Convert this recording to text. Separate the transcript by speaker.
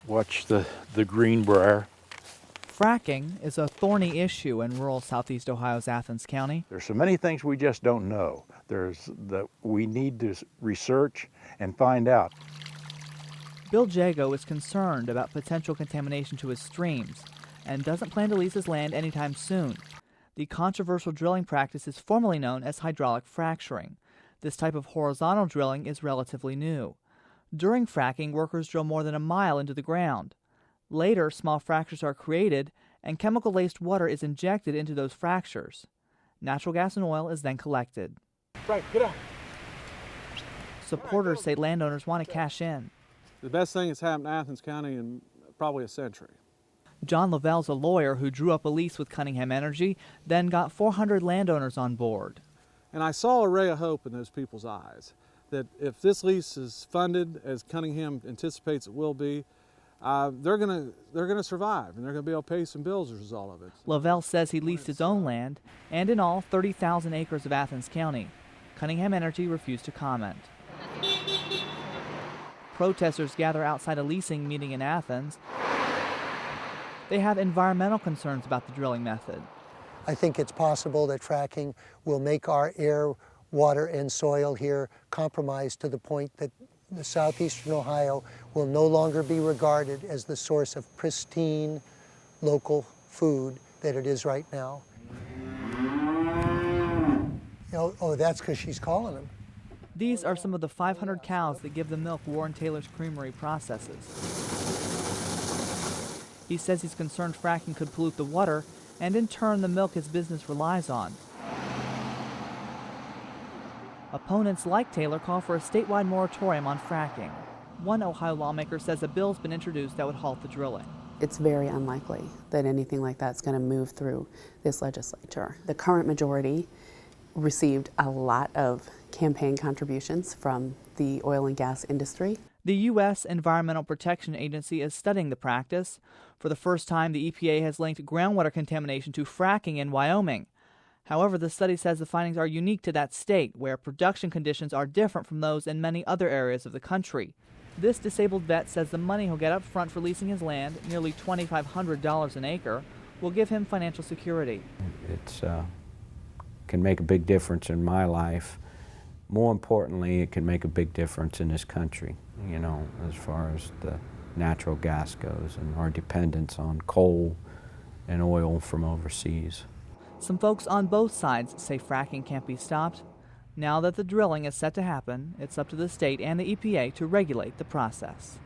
Speaker 1: Watch the greenbrier.
Speaker 2: Fracking is a thorny issue in rural southeast Ohio's Athens County.
Speaker 1: There's so many things we just don't know. We need to research and find out.
Speaker 2: Bill Jago is concerned about potential contamination to his streams and doesn't plan to lease his land anytime soon. The controversial drilling practice is formally known as hydraulic fracturing. This type of horizontal drilling is relatively new. During fracking, workers drill more than a mile into the ground. Later, small fractures are created, and chemical-laced water is injected into those fractures. Natural gas and oil is then collected.
Speaker 3: Right, get out.
Speaker 2: Supporters say landowners want to cash in.
Speaker 3: The best thing that's happened to Athens County in probably a century.
Speaker 2: John Lavelle's a lawyer who drew up a lease with Cunningham Energy, then got 400 landowners on board.
Speaker 3: And I saw a ray of hope in those people's eyes, that if this lease is funded as Cunningham anticipates it will be, they're gonna survive, and they're gonna be able to pay some bills as a result of it.
Speaker 2: Lavelle says he leased his own land, and in all, 30,000 acres of Athens County. Cunningham Energy refused to comment. Protesters gather outside a leasing meeting in Athens. They have environmental concerns about the drilling method.
Speaker 4: I think it's possible that fracking will make our air, water, and soil here compromised to the point that the southeastern Ohio will no longer be regarded as the source of pristine local food that it is right now. Oh, that's because she's calling him.
Speaker 2: These are some of the 500 cows that give the milk Warren Taylor's creamery processes. He says he's concerned fracking could pollute the water and in turn the milk his business relies on. Opponents like Taylor call for a statewide moratorium on fracking. One Ohio lawmaker says a bill's been introduced that would halt the drilling.
Speaker 5: It's very unlikely that anything like that's going to move through this legislature. The current majority received a lot of campaign contributions from the oil and gas industry.
Speaker 2: The U.S. Environmental Protection Agency is studying the practice. For the first time, the EPA has linked groundwater contamination to fracking in Wyoming. However, the study says the findings are unique to that state, where production conditions are different from those in many other areas of the country. This disabled vet says the money he'll get up front for leasing his land, nearly $2,500 an acre, will give him financial security.
Speaker 6: It can make a big difference in my life. More importantly, it can make a big difference in this country, you know, as far as the natural gas goes and our dependence on coal and oil from overseas.
Speaker 2: Some folks on both sides say fracking can't be stopped. Now that the drilling is set to happen, it's up to the state and the EPA to regulate the process.